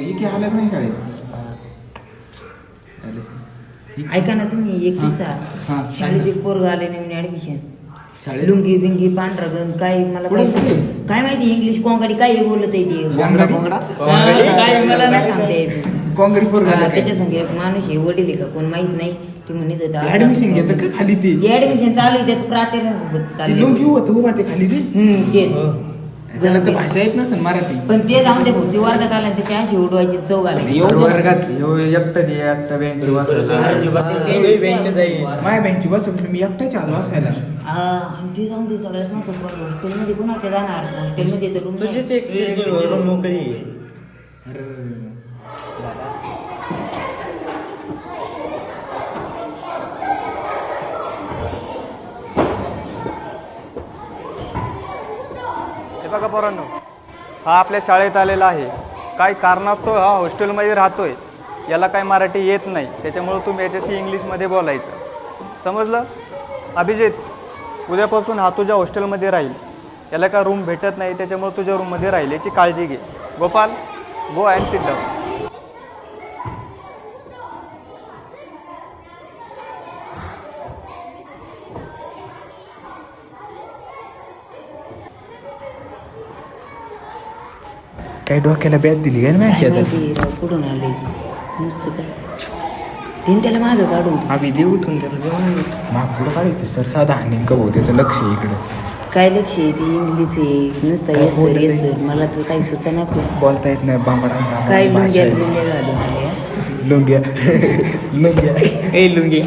इथे आलं नाही शाळेत. ऐका ना तुम्ही एक दिवसा शाळेत एक पोरग आले नवीन ऍडमिशन. लुंगी बिंगी पांढरा गण काय मला काय माहिती इंग्लिश कोंकणी काय बोलत आहे ते काय मला नाही सांगते कोंकणी पोरगा त्याच्या संग एक माणूस आहे वडील आहे का कोण माहित नाही ते म्हणत होता ऍडमिशन घेतं का खाली ते ऍडमिशन चालू आहे त्याचं प्राचार्यांसोबत चालू लुंगी होतं उभा ते खाली ते तेच त्याला तर भाषा येत नसेल मराठी. पण ते जाऊन ते भोवती वर्गात आला त्याची अशी उडवायची चव घालायची वर्गात एकटा बेंच माझ्या बेंची बस मी एकटाच आलो असायला. आणि ते जाऊन ते सगळ्यात माझं हॉस्टेलमध्ये कुणाच्या जाणार हॉस्टेलमध्ये तर रूम तुझीच एक रूम मोकळी. बघा पोरांनो, हा आपल्या शाळेत आलेला आहे. काही कारणास्तव हा हॉस्टेलमध्ये राहतोय. याला काही मराठी येत नाही, त्याच्यामुळे तुम्ही याच्याशी इंग्लिशमध्ये बोलायचं. समजलं? अभिजित, उद्यापासून हा तुझ्या हॉस्टेलमध्ये राहील. याला काय रूम भेटत नाही, त्याच्यामुळे तुझ्या रूममध्ये राहील याची काळजी घे. Gopal, go and sit down. काही डोक्याला बॅच दिली काय नाही कुठून आले नुसतं काय तीन त्याला मागं काढून आम्ही देऊ त्याला माग पुढं काढायचं सर साधा नेमकं भाऊ त्याचं लक्ष आहे इकडं. काय लक्ष आहे ते इंग्लिश आहे नुसतं येस सर येस सर मला तर काही सुचना बोलता येत नाही बांबडा काय लुंग्या लुंग्या झाले मला लुंग्या लुंग्या ए लुंगी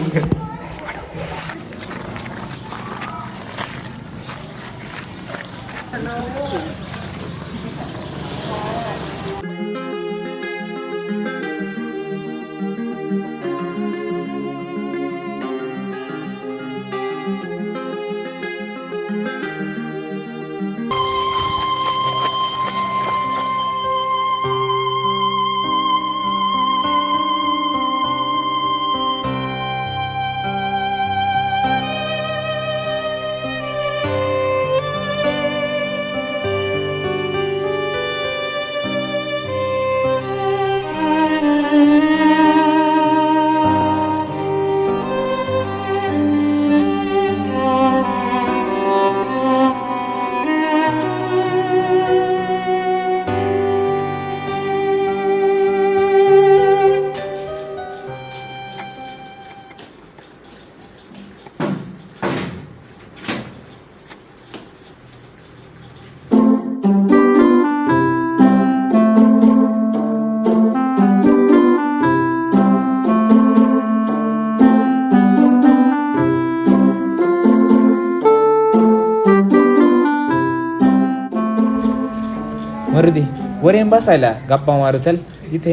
मरुदी वर येऊन बसायला गप्पा मारू चल इथे.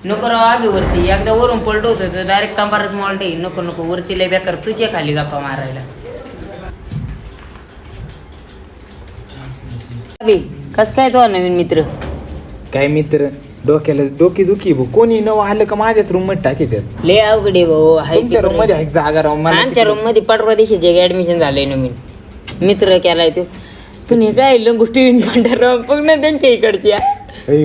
नको राव आगी वरती एकदा वरून पलट होत डायरेक्ट कंबारच मॉल्ट आहे नको नको वरती लय बेकार तुझ्या खाली गप्पा मारायला. कस काय तो नवीन मित्र काय मित्र डोक्याला डोकी दुखी भाऊ कोणी नवं आलं का माझ्याच रूम मध्ये टाकीत लय अवघड आहे भाऊ तुमच्या रूम मध्ये आहे जागा राहून मला आमच्या रूम मध्ये परवा दिवशी ऍडमिशन झालंय नवीन मित्र केलाय तो तुम्ही काय गोष्टी पण ना त्यांच्या इकडच्या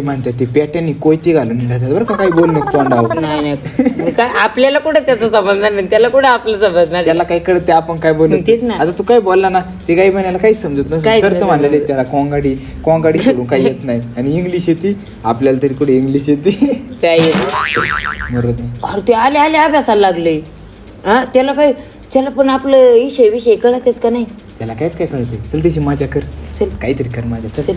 म्हणतात ते पेट्यानी कोयती घालून राहतात बरं का काही बोल नको तोंडावर. नाही नाही काय आपल्याला कुठं त्याचं समजणार नाही त्याला कुठं आपलं समजणार त्याला काय कळते आपण काय बोलू तेच ना. आता तू काय बोलला ना ते काही म्हणायला काहीच समजत नसेल सर तर म्हणलेले त्याला कोंगाडी कोंगाडी सोडून काही येत नाही आणि इंग्लिश येते आपल्याला तरी कुठे इंग्लिश येते काय मरत अरे ते आले आले अभ्यासाला लागले हा त्याला काय त्याला पण आपलं विषय कळत का नाही त्याला काहीच काय कळते चल त्याची मजा कर चल काहीतरी कर माझ्या चल.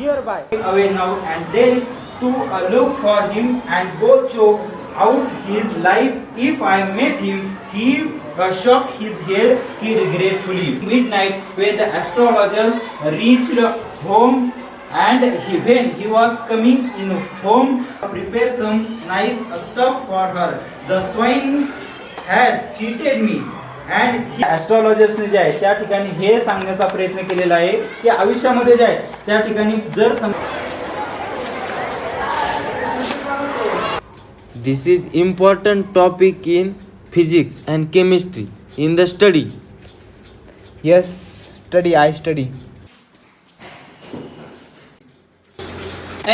nearby away now and then to look for him and go choke out his life. If I met him, he shook his head regretfully. Midnight, when the astrologers reached home, and when he was coming in home, prepare some nice stuff for her. The swine had cheated me. And ॲस्ट्रॉलॉजर्सने जे आहे त्या ठिकाणी हे सांगण्याचा प्रयत्न केलेला आहे की आयुष्यामध्ये जे आहे त्या ठिकाणी जर This is important topic in physics and chemistry in the study. Yes, study. I study.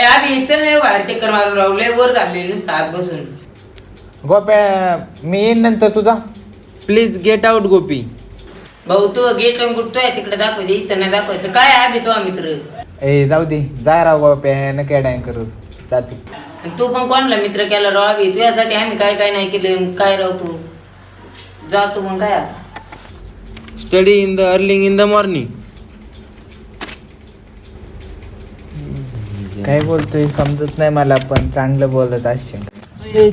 आम्ही चल नाही बाहेर चक्कर मारून राहू लय वर झाले नुसतं आत बसून. गोप्या मी येईन नंतर तुझा. Please get out, Gopi. भाऊ तू गेट लावून कुठतोय तिकडे दाखवायचं इथं नाही दाखवायचं काय आहे तो मित्र. ए जाऊ दे जा राव गोप्या नका डाय करू जातो. तू पण कोणाला मित्र केला राव अभि तुझ्यासाठी आम्ही काय काय नाही केलं काय राव तू जातो मग काय आता. Study in the early in the morning. काय बोलतोय समजत नाही मला पण चांगलं बोलत असेल.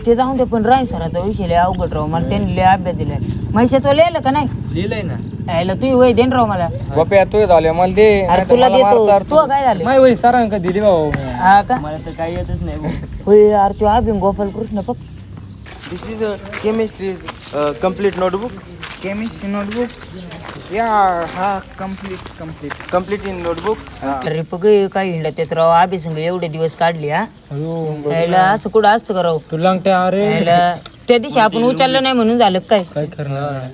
ते जाऊन दे पण राय सराचा विषय लय अवघड राव मला त्यांनी लय अभ्यास दिलाय महिषा तो लिहिलं का नाही लिहिलंय ना. यायला तू वय देन राव मला. गोप्या तू झाले मला दे. अरे तुला देतो तू काय झालं माय वही सरांका दिली भाऊ. हा का मला तर काही येतच नाही. होय अरे तो अभि गोपाल कृष्ण बघ. This is a chemistry's complete notebook. Chemistry notebook या हा कम्प्लीट In notebook. अरे बघ काय हिंडा त्यात राव अभि संग एवढे दिवस काढले हा यायला असं कुठं असतं का राव तू लागते अरे यायला त्या दिवशी आपण उचललं नाही म्हणून झालं काय काय करणार.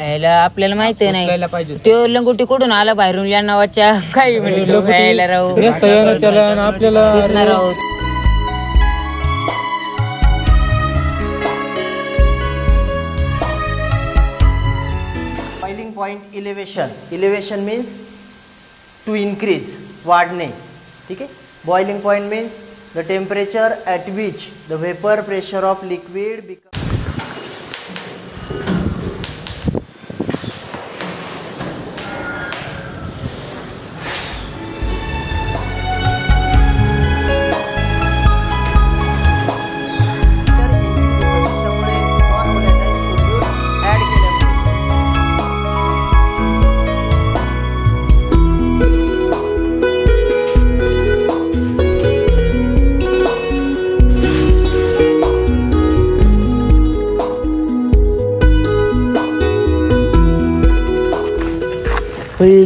यायला आपल्याला माहित नाही तो लंगोटी कुठून आला बाहेरून या नावाच्या काही म्हणतो यायला राव त्याला आणि आपल्याला तेच ना राव. Boiling point elevation means to increase वाढणे. ठीक आहे. Boiling point means the temperature at which the vapour pressure of liquid become.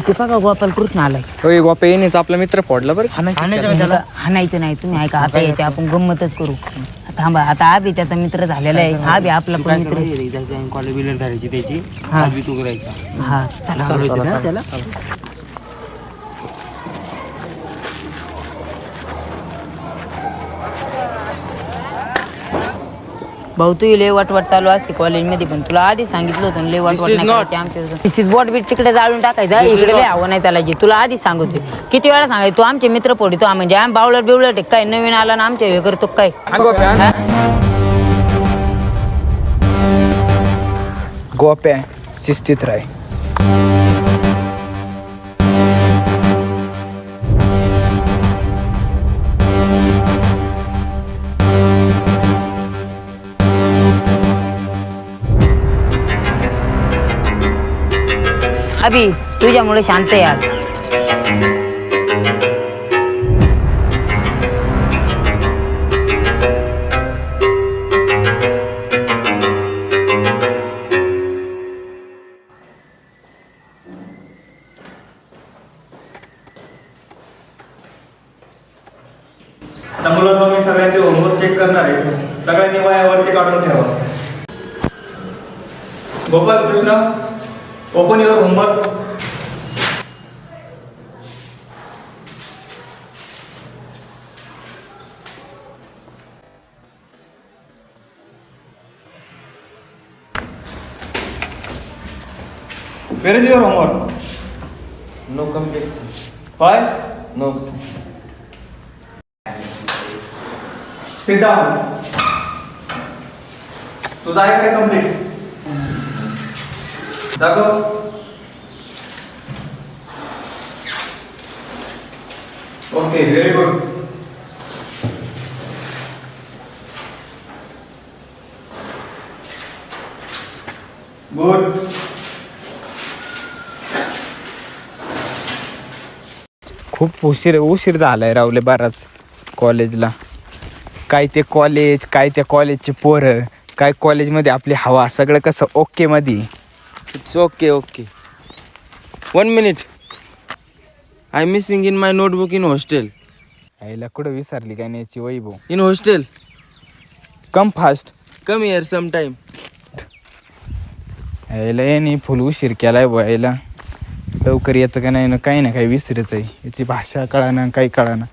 ते बघा गोपाल कृष्ण आलाय. होय गोप्या येणेच आपला मित्र पडला बरं. हाणायचं नाही तुम्ही ऐका आता याची आपण गंमतच करू. थांबा आता अभि त्याचा मित्र झालेला आहे अभि आपला पण मित्र आहे. कॉलेज बिलर करायची त्याची. हा. आज बी तू करायचा. हा चला त्याला. भाऊ तू लय वाटवाट चालू असते कॉलेजमध्ये पण तुला आधी सांगितलं होतं लय वाटवाट नाही करायची आमच्या. दिस इज वॉट बीट तिकडे जाळून टाकायचं इकडे लय हवं नाही त्याला तुला आधी सांगतोय किती वेळा सांगायचं तू आमचे मित्र पडतो म्हणजे आम्ही बावळट बिवळट काय नवीन आला ना आमच्या हे करतो काय. गोप्या शिस्तीत राह. अभि तुझ्यामुळे शांत आहे आज. आता मुलांना मी सगळ्यांचे होमवर्क चेक करणार आहे. सगळ्यांनी वयावरती काढून ठेवा. Gopal Krishna open your homework. Where is your homework? No complete, sir. Why? No. Sit down. तुझा आहे काय कंप्लीट? दाखव. Okay, very good. Good. खूप उशीर झालाय रावले बराच कॉलेजला. काय ते कॉलेज, काय त्या कॉलेजचे पोरं, काय कॉलेजमध्ये आपली हवा, सगळं कसं ओके मध्ये. It's okay, okay. 1 minute. I'm missing in my notebook in hostel. यायला कुठं विसरली काय नाही याची वैभव. In hostel. Come fast. Come here sometime. यायला यांनी फुल उशीर केलाय यायला. लवकर येतं का नाही ना, काही ना काही विसरत आहे. याची भाषा कळाना, काही कळाना.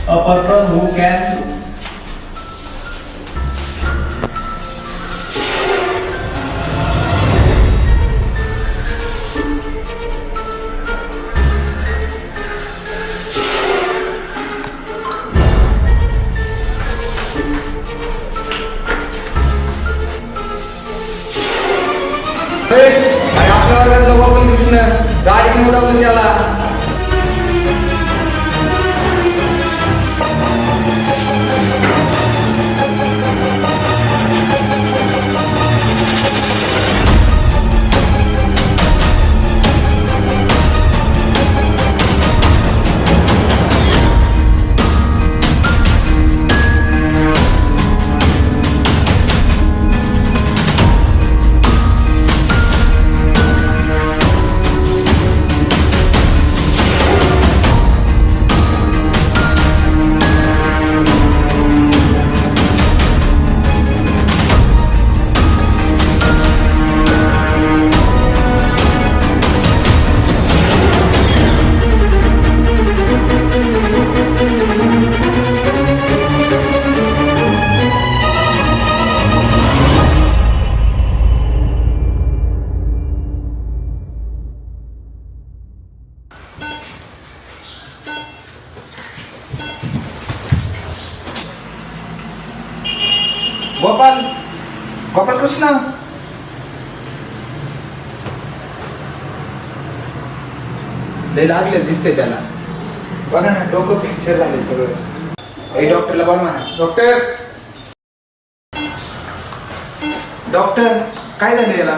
A person who can आपल्या वर्गातला गोपाल कृष्ण गाडी उडवलं त्याला. गोपाल कृष्ण लय लागले दिसते त्याला. बघा ना, डोकं फ्रॅक्चर झाले सगळं. ए डॉक्टरला बोल म्हणा. डॉक्टर काय झालं याला?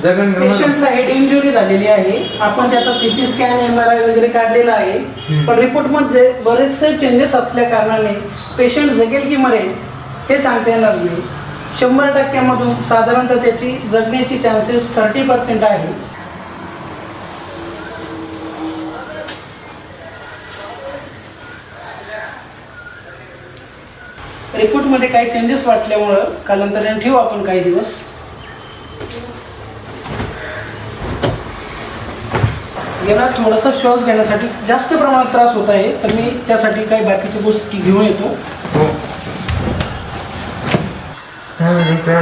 पेशंटला हेड इंजुरी झालेली आहे. आपण त्याचा सीटी स्कॅन MRI वगैरे काढलेला आहे. पण रिपोर्टमध्ये बरेचसे चेंजेस असल्या कारणाने पेशंट जगेल की मरेल हे सांगता येणार नाही. 100% साधारणतः त्याची जगण्याची चान्सेस 30% आहे. रिपोर्टमध्ये काही चेंजेस वाटल्यामुळं कालांतराने ठेवू आपण काही दिवस. याला थोडासा श्वास घेण्यासाठी जास्त प्रमाणात त्रास होत आहे, तर मी त्यासाठी काही बाकीच्या गोष्टी घेऊन येतो. काय म्हणतोय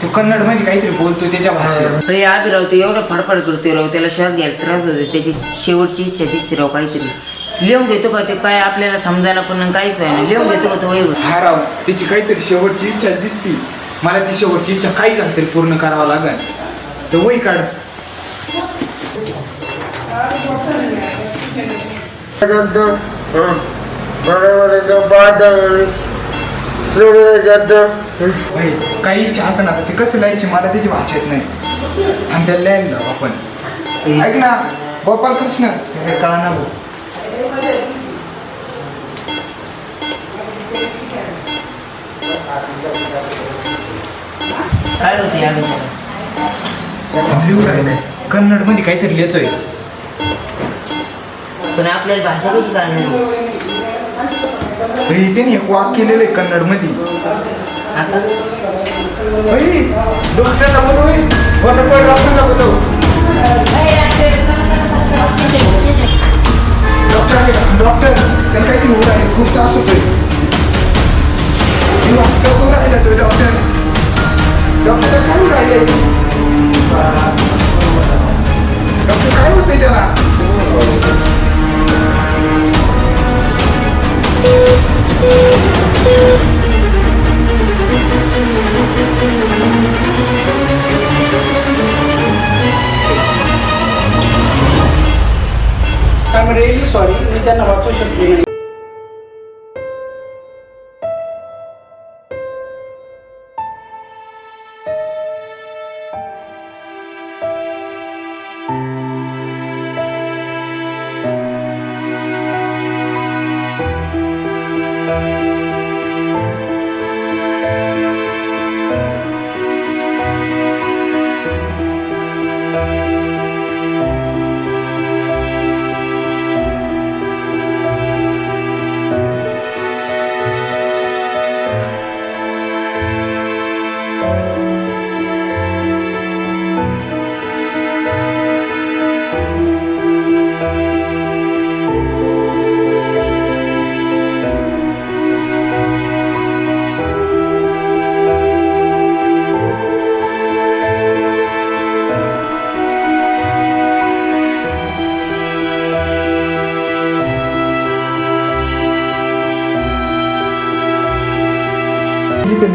तू कन्नड मध्ये काहीतरी बोलतोय त्याच्या भाषेत. अरे आधी राव ते एवढं फडफड करतोय राव, त्याला श्वास घ्यायला त्रास होतो. त्याची शेवटची इच्छा दिसते राव. काहीतरी लिहून घेतो का ते, काय आपल्याला समजायला पण काहीच आहे ना. लिहून घेतो का तो वैभव? हा राव, त्याची काहीतरी शेवटची इच्छा दिसती. मला ती शेवटची इच्छा काही झाली तरी पूर्ण करावं लागेल. तर वही काढ. काही इच्छा असं ना ते कसं लिहायची मला त्याची भाषा येत नाही आणि त्याला लिहायला लावू आपण. ऐक ना गोपाल कृष्ण त्याला कळा ना भाऊ. काय होते या लिहू राहिलाय कन्नड मध्ये काहीतरी लिहितोय. पण आपल्याला भाषा कशी कळणार त्याने एक वाक्य लिहिलंय कन्नड मध्ये. आता डॉक्टरला बोलवू डॉक्टरला बोलव. डॉक्टर त्याला काहीतरी होऊ राहिले खूप त्रास होतोय. करू राहिला तो डॉक्टर काय होऊ राहिले डॉक्टर काय होतंय त्याला. आय एम रिअली सॉरी, मी त्यांना वाचू शकलो नाही.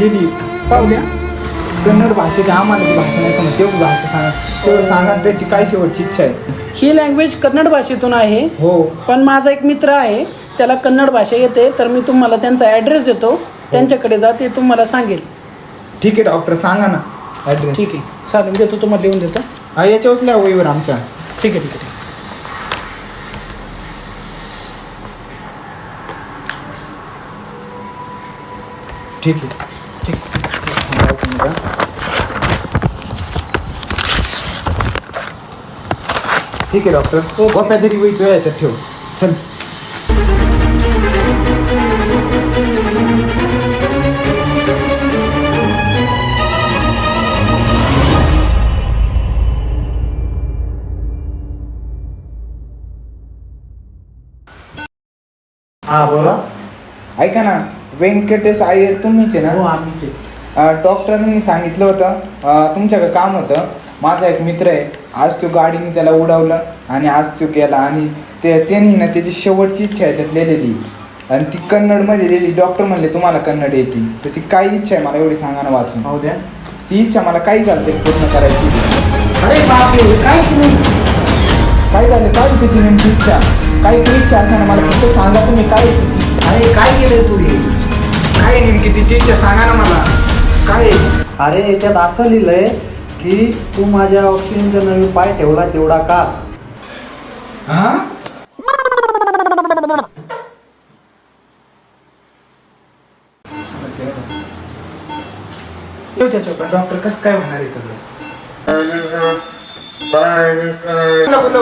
लिहिली पाहूया कन्नड भाषेत आम्हाला ती भाषा नाही समज तेवढी भाषा सांगा तेवढं सांगा त्याची काय शेवटची इच्छा आहे. ही लँग्वेज कन्नड भाषेतून आहे. हो पण माझा एक मित्र आहे त्याला कन्नड भाषा येते, तर मी तुम्हाला त्यांचा ॲड्रेस देतो, त्यांच्याकडे जा, ते तुम्हाला सांगेल. ठीक आहे डॉक्टर सांगा ना ॲड्रेस. ठीक आहे चालेल, देतो तुम्हाला लिहून देतो. हा याच्यावरच लिहा वहीवर आमच्या. ठीक आहे ठीक आहे. ठीक आहे ठीक आहे डॉक्टर. गोप्या तरी वही तो याच्यात ठेव चल. हा बोला. ऐका ना व्यंकटेश अय्यर तुम्हीच आहे हो ना. आम्हीच आहे. डॉक्टरांनी सांगितलं होतं तुमच्याकडे काम होतं. माझा एक मित्र आहे आज तो गाडीने त्याला उडवलं आणि आज तो गेला आणि त्यांनी ना त्याची शेवटची इच्छा याच्यात लिहिलेली आणि ती कन्नडमध्ये लिहिली. डॉक्टर म्हणले तुम्हाला कन्नड येते तर ती काय इच्छा आहे मला एवढी सांगा ना वाचून. हो द्या. ती इच्छा मला काही झालं तरी पूर्ण करायची. अरे बापरे काय केलं. काय झालं काय त्याची नेमकी इच्छा काही तरी इच्छा असं ना मला फक्त सांगा तुम्ही काय तिची इच्छा. अरे काय केलंय तू हे. काय नेमकी तिची इच्छा सांगा ना मला काय. अरे याच्यात असं लिहिलंय की तू माझ्या ऑक्सिजनच्या नळी पाय ठेवला तेवढा का. हा डॉक्टर कसं काय होणार आहे सगळं. डॉक्टर